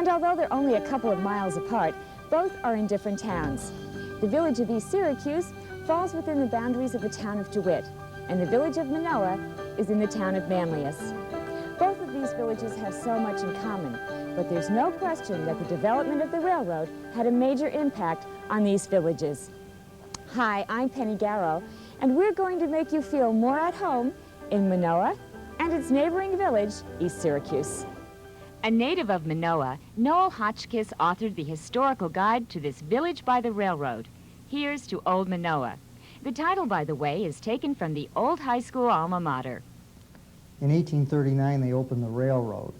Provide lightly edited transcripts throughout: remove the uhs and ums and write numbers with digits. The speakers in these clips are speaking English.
And although they're only a couple of miles apart, both are in different towns. The village of East Syracuse falls within the boundaries of the town of DeWitt, and the village of Minoa is in the town of Manlius. Both of these villages have so much in common, but there's no question that the development of the railroad had a major impact on these villages. Hi, I'm Penny Garrow, and we're going to make you feel more at home in Minoa and its neighboring village, East Syracuse. A native of Minoa, Noel Hotchkiss authored the historical guide to this village by the railroad. Here's to Old Minoa. The title, by the way, is taken from the old high school alma mater. In 1839, they opened the railroad,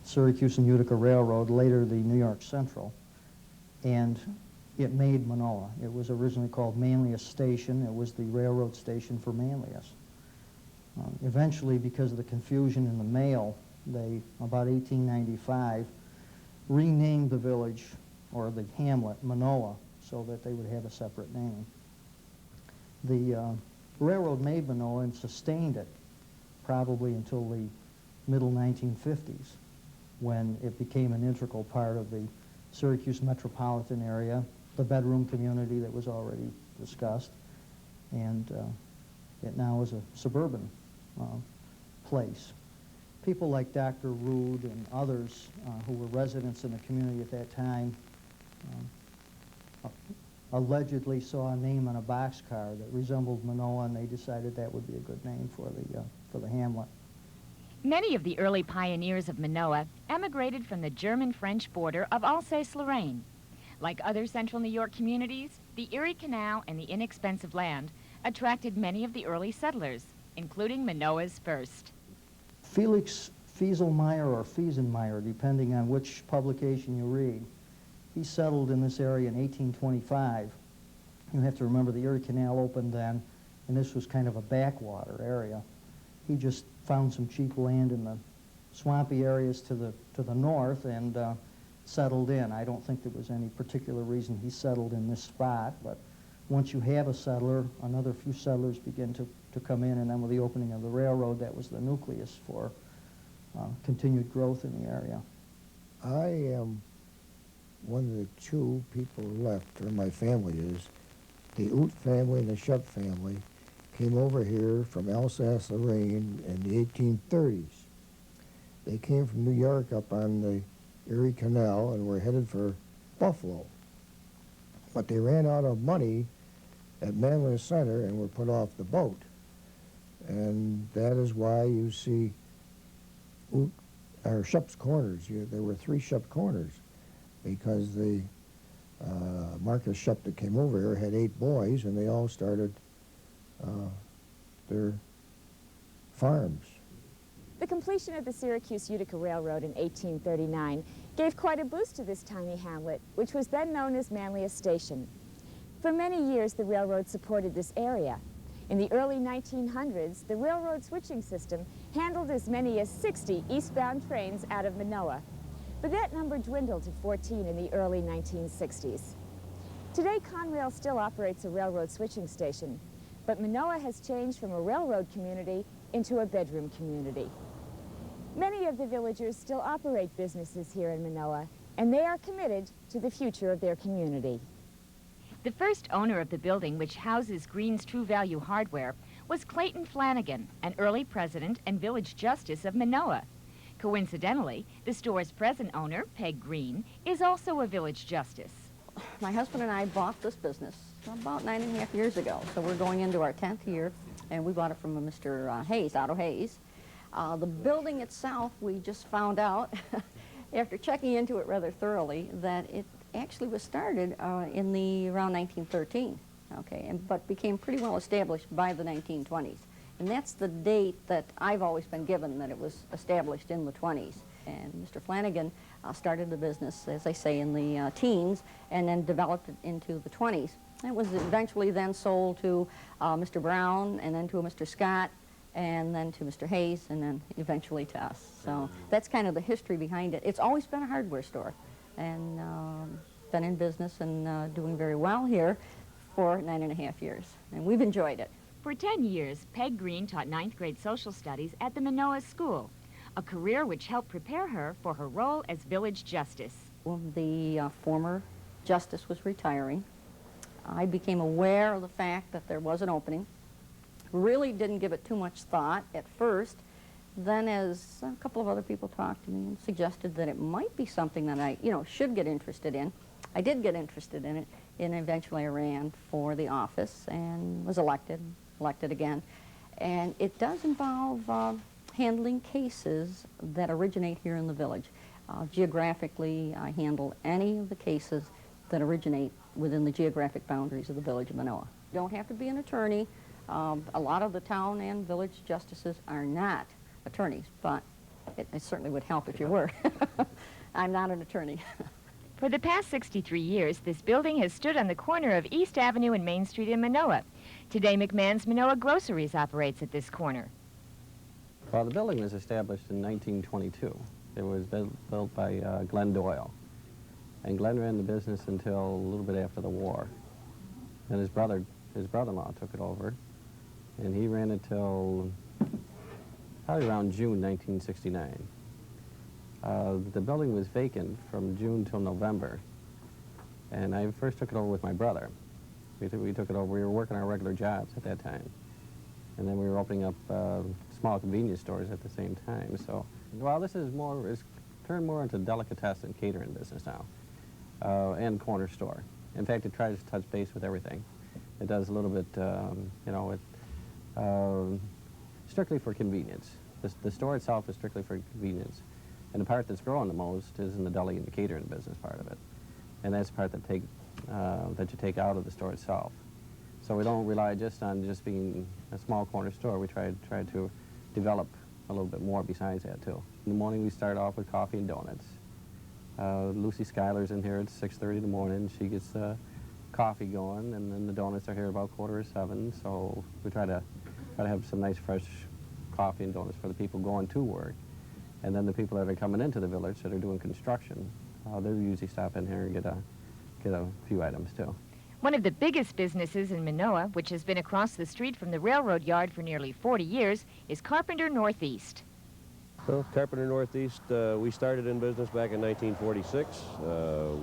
Syracuse and Utica Railroad, later the New York Central, and it made Minoa. It was originally called Manlius Station. It was the railroad station for Manlius. Eventually, because of the confusion in the mail, they, about 1895, renamed the village, or the hamlet, Minoa, so that they would have a separate name. The railroad made Minoa and sustained it probably until the middle 1950s, when it became an integral part of the Syracuse metropolitan area, the bedroom community that was already discussed, and it now is a suburban place. People like Dr. Rood and others who were residents in the community at that time allegedly saw a name on a boxcar that resembled Minoa, and they decided that would be a good name for the hamlet. Many of the early pioneers of Minoa emigrated from the German-French border of Alsace-Lorraine. Like other central New York communities, the Erie Canal and the inexpensive land attracted many of the early settlers, including Minoa's first. Felix Fieselmeyer or Fiesenmeyer, depending on which publication you read, he settled in this area in 1825. You have to remember the Erie Canal opened then, and this was kind of a backwater area. He just found some cheap land in the swampy areas to the north and settled in. I don't think there was any particular reason he settled in this spot, but once you have a settler, another few settlers begin to come in, and then with the opening of the railroad, that was the nucleus for continued growth in the area. I am one of the two people left, or my family is. The Oot family and the Shupp family came over here from Alsace-Lorraine in the 1830s. They came from New York up on the Erie Canal and were headed for Buffalo. But they ran out of money at Manlius Center and were put off the boat. And that is why you see Shupp's Corners. There were 3 Shupp Corners because the Marcus Shupp that came over here had 8 boys, and they all started their farms. The completion of the Syracuse-Utica Railroad in 1839 gave quite a boost to this tiny hamlet, which was then known as Manlius Station. For many years, the railroad supported this area. In the early 1900s, the railroad switching system handled as many as 60 eastbound trains out of Minoa, but that number dwindled to 14 in the early 1960s. Today, Conrail still operates a railroad switching station, but Minoa has changed from a railroad community into a bedroom community. Many of the villagers still operate businesses here in Minoa, and they are committed to the future of their community. The first owner of the building, which houses Green's True Value Hardware, was Clayton Flanagan, an early president and village justice of Minoa. Coincidentally, the store's present owner, Peg Green, is also a village justice. My husband and I bought this business about 9.5 years ago, so we're going into our 10th year, and we bought it from Mr. Hayes, Otto Hayes. The building itself, we just found out, after checking into it rather thoroughly, that it actually was started in around 1913, okay, but became pretty well established by the 1920s. And that's the date that I've always been given, that it was established in the 20s. And Mr. Flanagan started the business, as I say, in the teens, and then developed it into the 20s. It was eventually then sold to Mr. Brown, and then to a Mr. Scott, and then to Mr. Hayes, and then eventually to us. So that's kind of the history behind it. It's always been a hardware store, and been in business and doing very well here for 9.5 years, and we've enjoyed it. For 10 years, Peg Green taught 9th grade social studies at the Minoa School, a career which helped prepare her for her role as village justice. The former justice was retiring. I became aware of the fact that there was an opening. Really didn't give it too much thought at first. Then as a couple of other people talked to me and suggested that it might be something that I, should get interested in, I did get interested in it, and eventually I ran for the office and was elected again. And it does involve handling cases that originate here in the village. Geographically, I handle any of the cases that originate within the geographic boundaries of the village of Minoa. You don't have to be an attorney. A lot of the town and village justices are not attorneys, but it certainly would help if you were. I'm not an attorney. For the past 63 years, this building has stood on the corner of East Avenue and Main Street in Minoa. Today, McMahon's Minoa Groceries operates at this corner. Well, the building was established in 1922. It was built by Glenn Doyle. And Glenn ran the business until a little bit after the war. And his brother-in-law took it over. And he ran it till probably around June 1969. The building was vacant from June till November. And I first took it over with my brother. We took it over. We were working our regular jobs at that time. And then we were opening up small convenience stores at the same time. So, well, this is it's turned more into delicatessen catering business now, and corner store. In fact, it tries to touch base with everything. It does a little bit, strictly for convenience. The store itself is strictly for convenience. And the part that's growing the most is in the deli and the catering business part of it. And that's the part that you take out of the store itself. So we don't rely just on being a small corner store. We try to develop a little bit more besides that, too. In the morning, we start off with coffee and donuts. Lucy Schuyler's in here at 6:30 in the morning. She gets coffee going, and then the donuts are here about 6:45. So we try to have some nice, fresh coffee and donuts for the people going to work. And then the people that are coming into the village that are doing construction, they usually stop in here and get a few items, too. One of the biggest businesses in Minoa, which has been across the street from the railroad yard for nearly 40 years, is Carpenter Northeast. Well, Carpenter Northeast, we started in business back in 1946.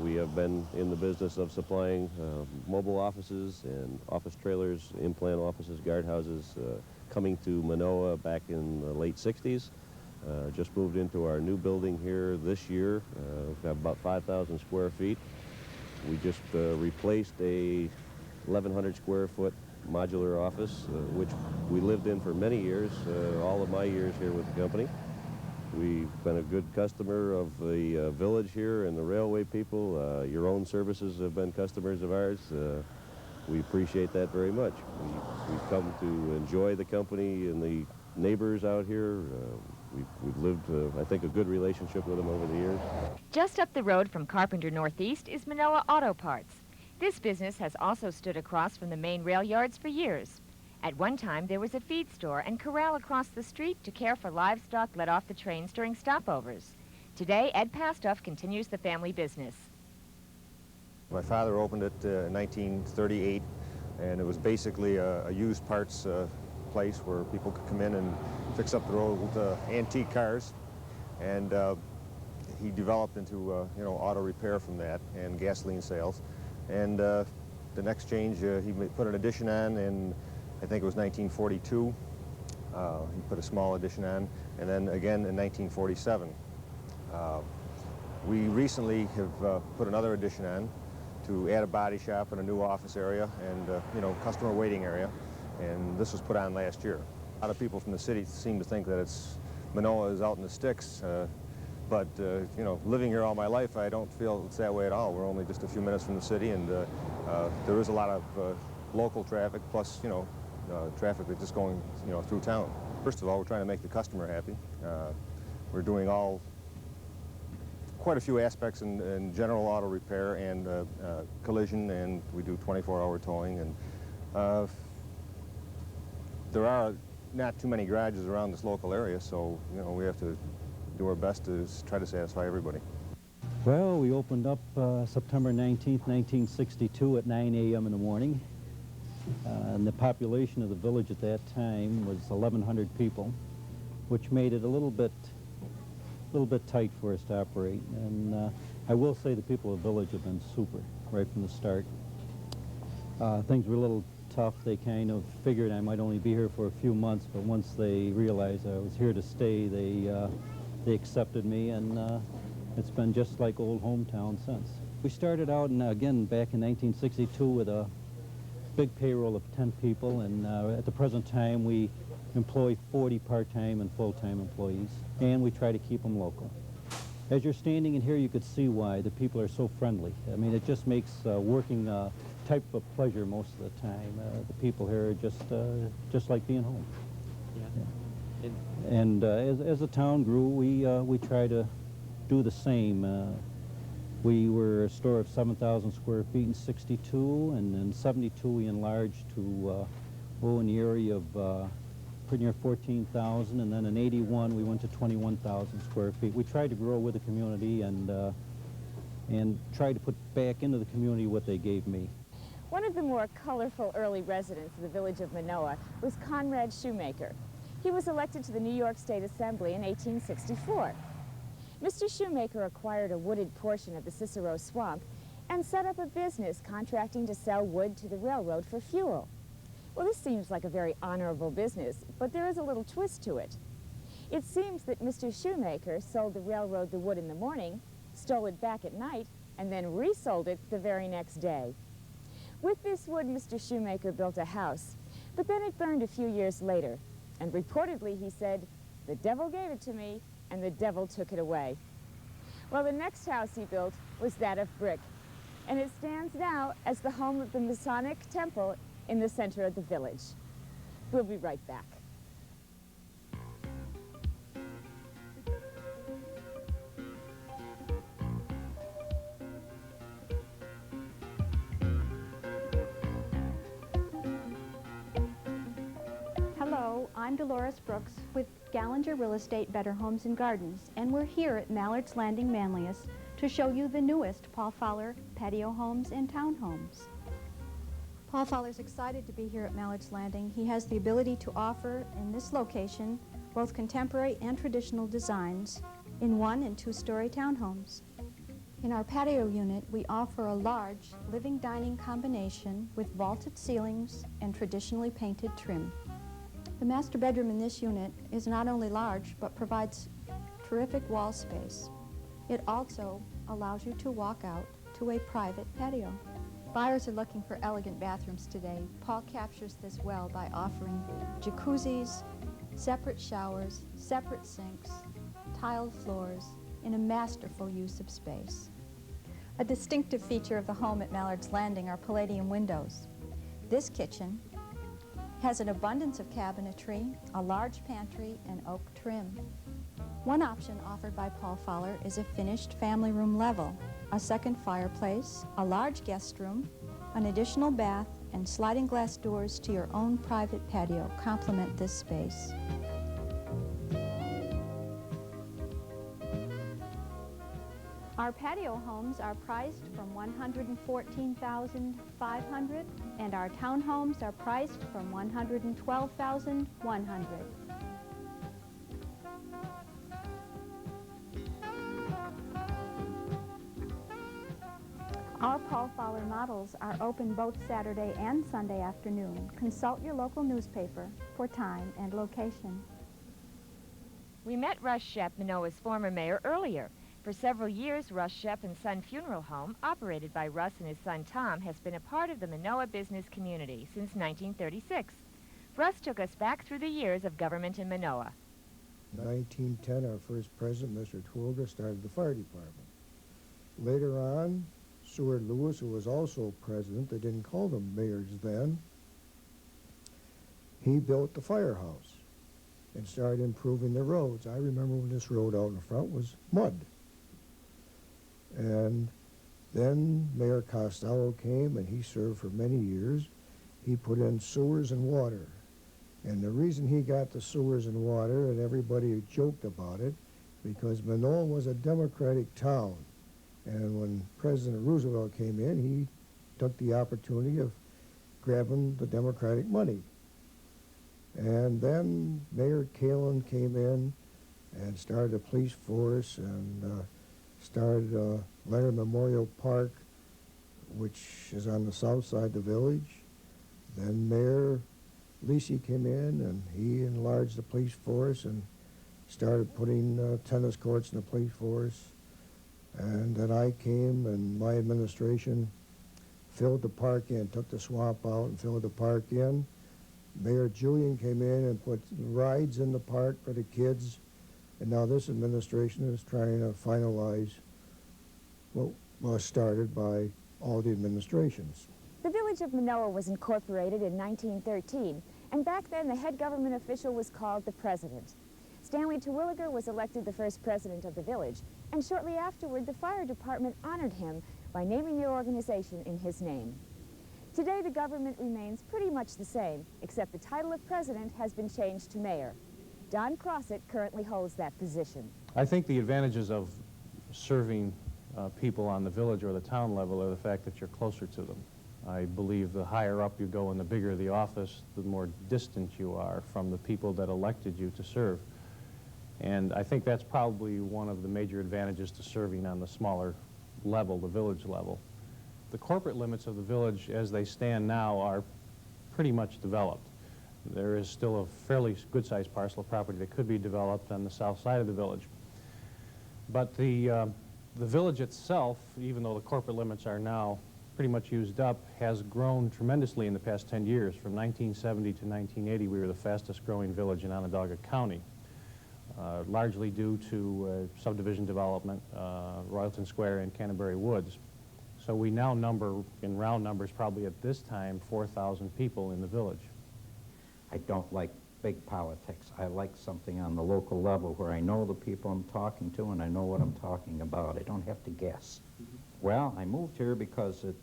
We have been in the business of supplying mobile offices and office trailers, implant offices, guardhouses, coming to Minoa back in the late 60s. Just moved into our new building here this year. We've got about 5,000 square feet. We just replaced a 1,100 square foot modular office, which we lived in for many years, all of my years here with the company. We've been a good customer of the village here and the railway people. Your own services have been customers of ours. We appreciate that very much. We've come to enjoy the company and the neighbors out here. We've lived, I think, a good relationship with them over the years. Just up the road from Carpenter Northeast is Minoa Auto Parts. This business has also stood across from the main rail yards for years. At one time, there was a feed store and corral across the street to care for livestock let off the trains during stopovers. Today, Ed Pastoff continues the family business. My father opened it in 1938, and it was basically a used parts place where people could come in and fix up their old antique cars. And he developed into auto repair from that and gasoline sales. And the next change, he put an addition on, and I think it was 1942. He put a small addition on, and then again in 1947. We recently have put another addition on to add a body shop and a new office area and customer waiting area. And this was put on last year. A lot of people from the city seem to think that Minoa is out in the sticks, but living here all my life, I don't feel it's that way at all. We're only just a few minutes from the city, and there is a lot of local traffic, plus traffic that's just going through town. First of all, we're trying to make the customer happy. We're doing quite a few aspects in general auto repair and collision, and we do 24-hour towing. And there are not too many garages around this local area, so we have to do our best to try to satisfy everybody. Well, we opened up September 19th, 1962 at 9 a.m. in the morning. And the population of the village at that time was 1,100 people, which made it a little bit tight for us to operate. And I will say the people of the village have been super right from the start. Things were a little tough. They kind of figured I might only be here for a few months, but once they realized I was here to stay, they accepted me, and it's been just like old hometown since. We started out, again, back in 1962 with a big payroll of 10 people, and at the present time we employ 40 part-time and full-time employees, and we try to keep them local. As you're standing in here, you could see why the people are so friendly. I mean, it just makes working a type of pleasure most of the time. The people here are just like being home. Yeah. And as the town grew, we try to do the same. We were a store of 7,000 square feet in 62, and in 72 we enlarged to in the area of pretty near 14,000, and then in 81 we went to 21,000 square feet. We tried to grow with the community and tried to put back into the community what they gave me. One of the more colorful early residents of the village of Minoa was Conrad Shoemaker. He was elected to the New York State Assembly in 1864. Mr. Shoemaker acquired a wooded portion of the Cicero Swamp and set up a business contracting to sell wood to the railroad for fuel. Well, this seems like a very honorable business, but there is a little twist to it. It seems that Mr. Shoemaker sold the railroad the wood in the morning, stole it back at night, and then resold it the very next day. With this wood, Mr. Shoemaker built a house, but then it burned a few years later, and reportedly he said, "The devil gave it to me, and the devil took it away." Well, the next house he built was that of brick, and it stands now as the home of the Masonic Temple in the center of the village. We'll be right back. Hello, I'm Dolores Brooks with Gallinger Real Estate Better Homes and Gardens, and we're here at Mallard's Landing, Manlius, to show you the newest Paul Fowler patio homes and townhomes. Paul Fowler's excited to be here at Mallard's Landing. He has the ability to offer, in this location, both contemporary and traditional designs in 1- and 2-story townhomes. In our patio unit, we offer a large living dining combination with vaulted ceilings and traditionally painted trim. The master bedroom in this unit is not only large, but provides terrific wall space. It also allows you to walk out to a private patio. Buyers are looking for elegant bathrooms today. Paul captures this well by offering jacuzzis, separate showers, separate sinks, tiled floors, in a masterful use of space. A distinctive feature of the home at Mallard's Landing are Palladium windows. This kitchen has an abundance of cabinetry, a large pantry, and oak trim. One option offered by Paul Fowler is a finished family room level, a second fireplace, a large guest room, an additional bath, and sliding glass doors to your own private patio complement this space. Our patio homes are priced from $114,500, and our townhomes are priced from $112,100. Our Paul Fowler models are open both Saturday and Sunday afternoon. Consult your local newspaper for time and location. We met Russ Shep, Minoa's former mayor, earlier. For several years, Russ Shep and Son Funeral Home, operated by Russ and his son Tom, has been a part of the Minoa business community since 1936. Russ took us back through the years of government in Minoa. In 1910, our first president, Mr. Twilga, started the fire department. Later on, Seward Lewis, who was also president, they didn't call them mayors then, he built the firehouse and started improving the roads. I remember when this road out in front was mud. And then Mayor Costello came, and he served for many years. He put in sewers and water. And the reason he got the sewers and water, and everybody joked about it, because Minoa was a Democratic town. And when President Roosevelt came in, he took the opportunity of grabbing the Democratic money. And then Mayor Kalin came in and started a police force and started Leonard Memorial Park, which is on the south side of the village. Then Mayor Lisi came in and he enlarged the police force and started putting tennis courts in the police force. And then I came and my administration filled the park in, took the swamp out and filled the park in. Mayor Julian came in and put rides in the park for the kids. And now this administration is trying to finalize what was started by all the administrations. The village of Minoa was incorporated in 1913, and back then the head government official was called the president. Stanley Terwilliger was elected the first president of the village, and shortly afterward the fire department honored him by naming the organization in his name. Today the government remains pretty much the same, except the title of president has been changed to mayor. Don Crossett currently holds that position. I think the advantages of serving people on the village or the town level are the fact that you're closer to them. I believe the higher up you go and the bigger the office, the more distant you are from the people that elected you to serve. And I think that's probably one of the major advantages to serving on the smaller level, the village level. The corporate limits of the village as they stand now are pretty much developed. There is still a fairly good-sized parcel of property that could be developed on the south side of the village. But the village itself, even though the corporate limits are now pretty much used up, has grown tremendously in the past 10 years. From 1970 to 1980, we were the fastest growing village in Onondaga County, largely due to subdivision development, Royalton Square and Canterbury Woods. So we now number, in round numbers, probably at this time, 4,000 people in the village. I don't like big politics. I like something on the local level where I know the people I'm talking to and I know what I'm talking about. I don't have to guess. Well, I moved here because it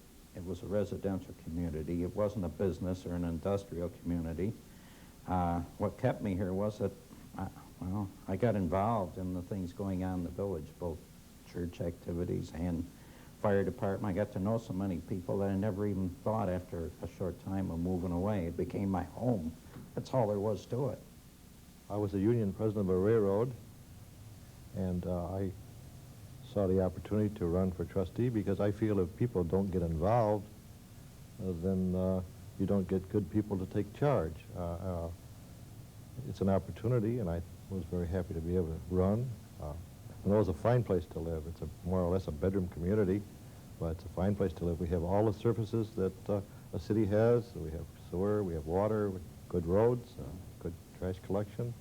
was a residential community. It wasn't a business or an industrial community. What kept me here was that, well, I got involved in the things going on in the village, both church activities and fire department. I got to know so many people that I never even thought after a short time of moving away. It became my home. That's all there was to it. I was a union president of a railroad, and I saw the opportunity to run for trustee because I feel if people don't get involved, then you don't get good people to take charge. It's an opportunity, and I was very happy to be able to run. And it was a fine place to live. It's more or less a bedroom community, but it's a fine place to live. We have all the services that a city has. We have sewer, we have water, good roads, good trash collection.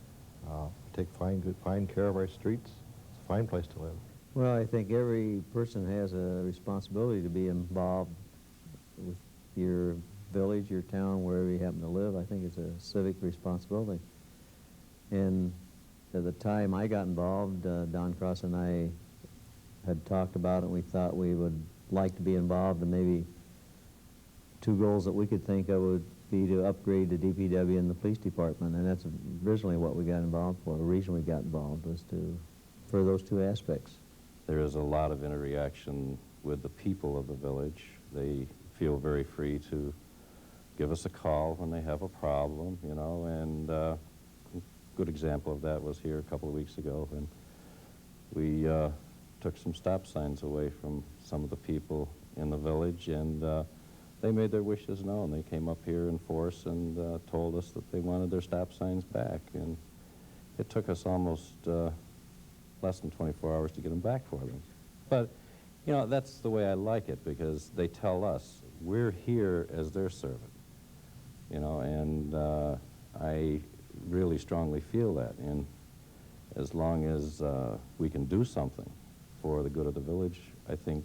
Take fine care of our streets. It's a fine place to live. Well, I think every person has a responsibility to be involved with your village, your town, wherever you happen to live. I think it's a civic responsibility. And at the time I got involved, Don Cross and I had talked about it, and we thought we would like to be involved, and maybe two goals that we could think of would be to upgrade the DPW and the police department, and that's originally what we got involved for. The reason we got involved was for those two aspects. There is a lot of interaction with the people of the village. They feel very free to give us a call when they have a problem, you know, and a good example of that was here a couple of weeks ago when we took some stop signs away from some of the people in the village, and they made their wishes known. They came up here in force and told us that they wanted their stop signs back, and it took us almost less than 24 hours to get them back for them. But, you know, that's the way I like it, because they tell us we're here as their servant, you know, and I really strongly feel that. And as long as we can do something for the good of the village, I think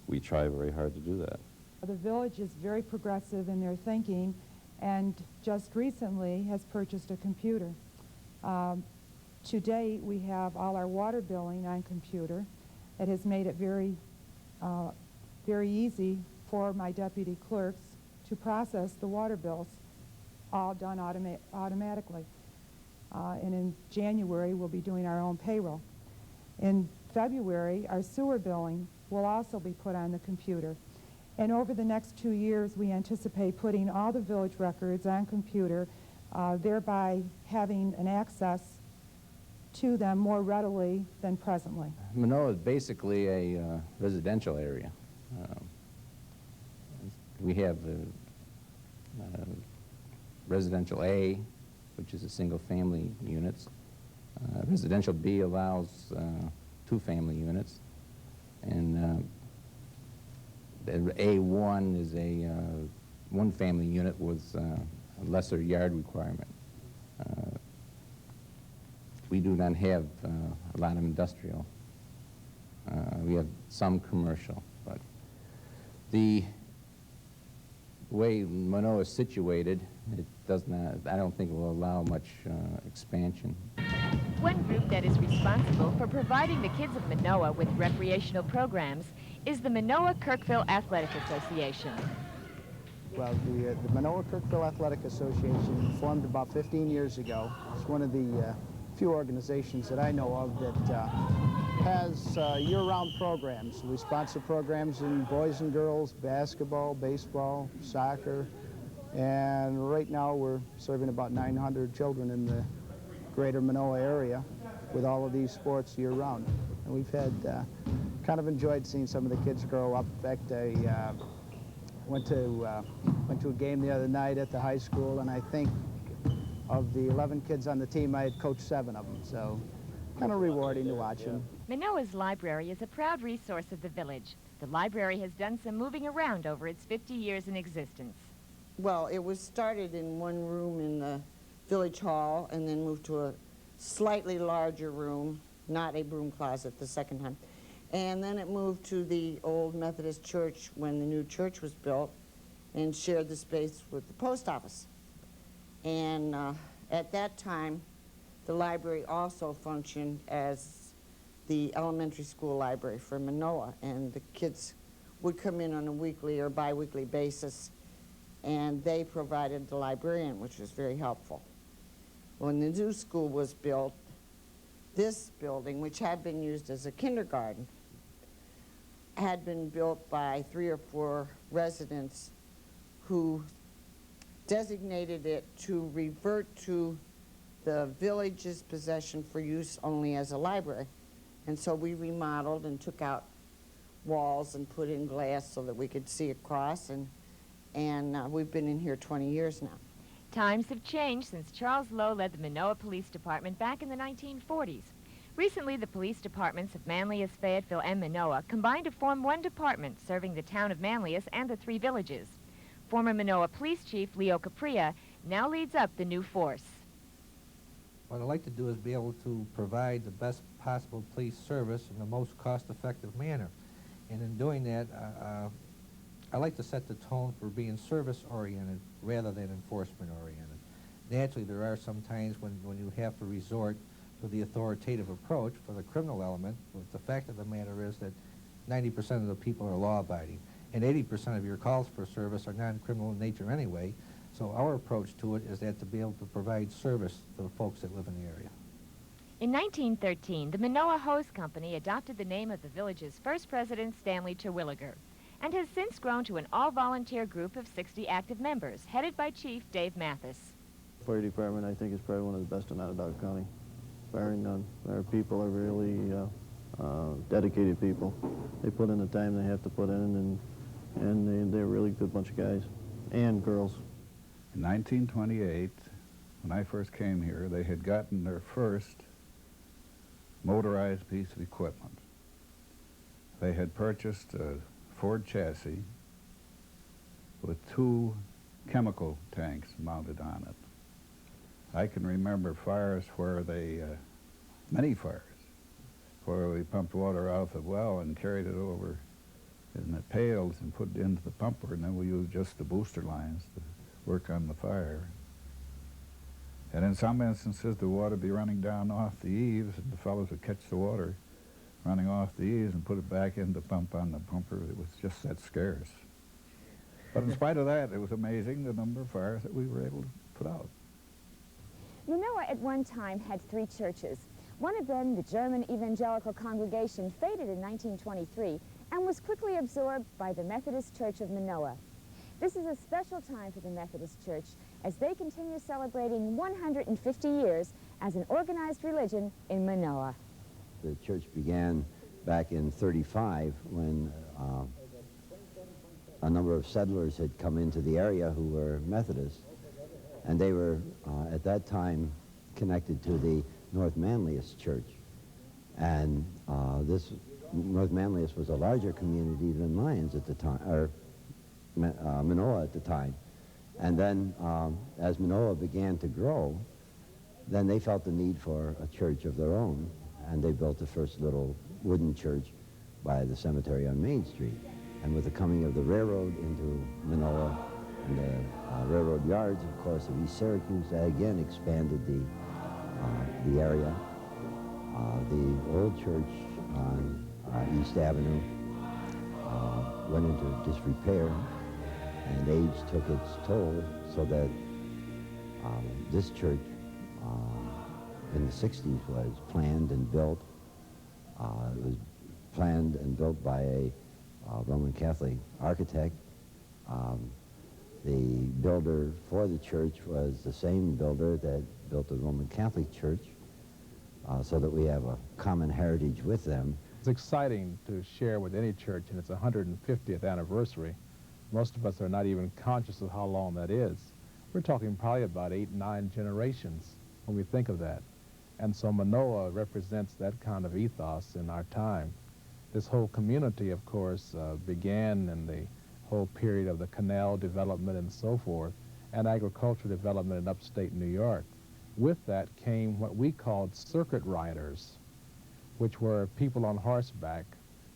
we try very hard to do that. The village is very progressive in their thinking, and just recently has purchased a computer. To date, we have all our water billing on computer. It has made it very easy for my deputy clerks to process the water bills, all done automatically. And in January, we'll be doing our own payroll. In February, our sewer billing will also be put on the computer. And over the next 2 years, we anticipate putting all the village records on computer, thereby having an access to them more readily than presently. Minoa is basically a residential area. We have residential A, which is a single-family units. Residential B allows 2-family units, and A1 is a 1-family unit with a lesser yard requirement. We do not have a lot of industrial. We have some commercial, but the way Minoa is situated, it does not, I don't think it will allow much expansion. One group that is responsible for providing the kids of Minoa with recreational programs is the Minoa-Kirkville Athletic Association. Well, the Minoa-Kirkville Athletic Association formed about 15 years ago. It's one of the few organizations that I know of that has year-round programs. We sponsor programs in boys and girls, basketball, baseball, soccer, and right now we're serving about 900 children in the greater Minoa area with all of these sports year-round. And we've had kind of enjoyed seeing some of the kids grow up. In fact, I went to a game the other night at the high school, and I think of the 11 kids on the team, I had coached 7 of them, so kind of rewarding to watch them. Minoa's library is a proud resource of the village. The library has done some moving around over its 50 years in existence. Well, it was started in one room in the village hall and then moved to a slightly larger room, not a broom closet the second time. And then it moved to the old Methodist church when the new church was built and shared the space with the post office. And at that time, the library also functioned as the elementary school library for Minoa, and the kids would come in on a weekly or bi-weekly basis, and they provided the librarian, which was very helpful. When the new school was built, this building, which had been used as a kindergarten, had been built by 3 or 4 residents who designated it to revert to the village's possession for use only as a library. And so we remodeled and took out walls and put in glass so that we could see across, and we've been in here 20 years now. Times have changed since Charles Lowe led the Minoa Police Department back in the 1940s. Recently, the police departments of Manlius, Fayetteville, and Minoa combined to form one department serving the town of Manlius and the 3 villages. Former Minoa Police Chief Leo Capria now leads up the new force. What I'd like to do is be able to provide the best possible police service in the most cost-effective manner. And in doing that, I like to set the tone for being service-oriented rather than enforcement-oriented. Naturally, there are some times when you have to resort to the authoritative approach for the criminal element, but the fact of the matter is that 90% of the people are law-abiding, and 80% of your calls for service are non-criminal in nature anyway. So our approach to it is that to be able to provide service to the folks that live in the area. In 1913, the Minoa Hose Company adopted the name of the village's first president, Stanley Terwilliger, and has since grown to an all-volunteer group of 60 active members, headed by Chief Dave Mathis. The fire department, I think, is probably one of the best in Onondaga County, barring none. Our people are really dedicated people. They put in the time they have to put in, and they're a really good bunch of guys and girls. In 1928, when I first came here, they had gotten their first motorized piece of equipment. They had purchased a Ford chassis with 2 chemical tanks mounted on it. I can remember fires where they, many fires, where we pumped water out the well and carried it over in the pails and put it into the pumper, and then we used just the booster lines to work on the fire. And in some instances, the water would be running down off the eaves, and the fellows would catch the water running off the eaves and put it back in the pump on the pumper. It was just that scarce. But in spite of that, it was amazing the number of fires that we were able to put out. Minoa at one time had 3 churches. One of them, the German Evangelical Congregation, faded in 1923 and was quickly absorbed by the Methodist Church of Minoa. This is a special time for the Methodist Church as they continue celebrating 150 years as an organized religion in Minoa. The church began back in 35 when a number of settlers had come into the area who were Methodists, and they were at that time connected to the North Manlius Church. And this North Manlius was a larger community than Lyons at the time, or Minoa at the time. And then as Minoa began to grow, then they felt the need for a church of their own, and they built the first little wooden church by the cemetery on Main Street. And with the coming of the railroad into Minoa and the railroad yards, of course, of East Syracuse, that again expanded the area. The old church on East Avenue went into disrepair, and age took its toll, so that this church in the 60s was planned and built. It was planned and built by a Roman Catholic architect. The builder for the church was the same builder that built the Roman Catholic Church, so that we have a common heritage with them. It's exciting to share with any church in its 150th anniversary. Most of us are not even conscious of how long that is. We're talking probably about 8, 9 generations when we think of that. And so Minoa represents that kind of ethos in our time. This whole community, of course, began in the whole period of the canal development and so forth, and agricultural development in upstate New York. With that came what we called circuit riders, which were people on horseback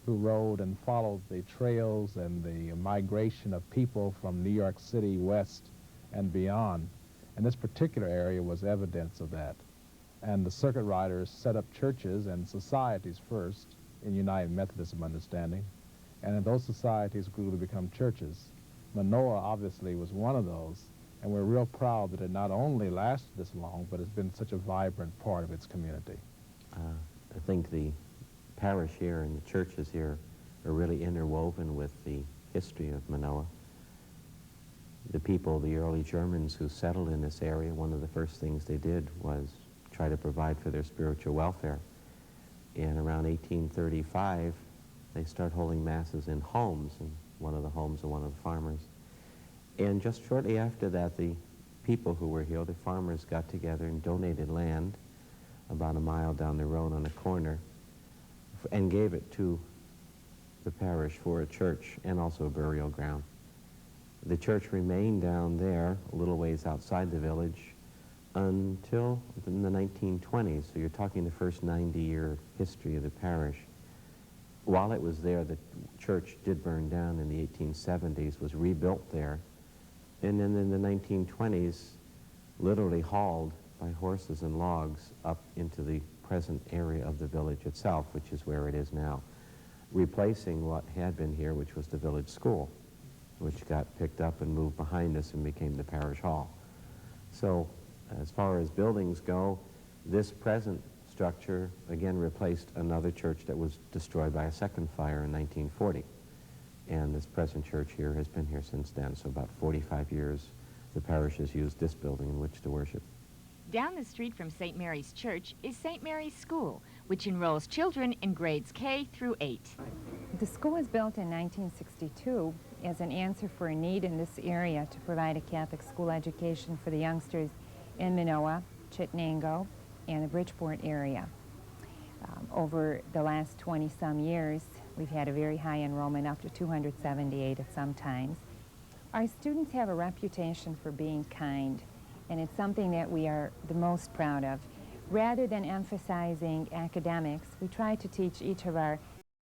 who rode and followed the trails and the migration of people from New York City west and beyond. And this particular area was evidence of that. And the circuit riders set up churches and societies first in United Methodism understanding, and those societies grew to become churches. Minoa obviously was one of those, and we're real proud that it not only lasted this long, but has been such a vibrant part of its community. I think the parish here and the churches here are really interwoven with the history of Minoa. The people, the early Germans who settled in this area, one of the first things they did was try to provide for their spiritual welfare. In around 1835, they start holding masses in homes, in one of the homes of one of the farmers. And just shortly after that, the people who were here, the farmers, got together and donated land about a mile down the road on a corner and gave it to the parish for a church and also a burial ground. The church remained down there, a little ways outside the village, until in the 1920s, so you're talking the first 90-year history of the parish. While it was there, the church did burn down in the 1870s, was rebuilt there, and then in the 1920s, literally hauled by horses and logs up into the present area of the village itself, which is where it is now, replacing what had been here, which was the village school, which got picked up and moved behind us and became the parish hall. So, as far as buildings go, this present structure again replaced another church that was destroyed by a second fire in 1940. And this present church here has been here since then, so about 45 years the parish has used this building in which to worship. Down the street from St. Mary's Church is St. Mary's School, which enrolls children in grades K through 8. The school was built in 1962 as an answer for a need in this area to provide a Catholic school education for the youngsters in Minoa, Chittenango, and the Bridgeport area. Over the last 20-some years, we've had a very high enrollment, up to 278 at some times. Our students have a reputation for being kind, and it's something that we are the most proud of. Rather than emphasizing academics, we try to teach each of our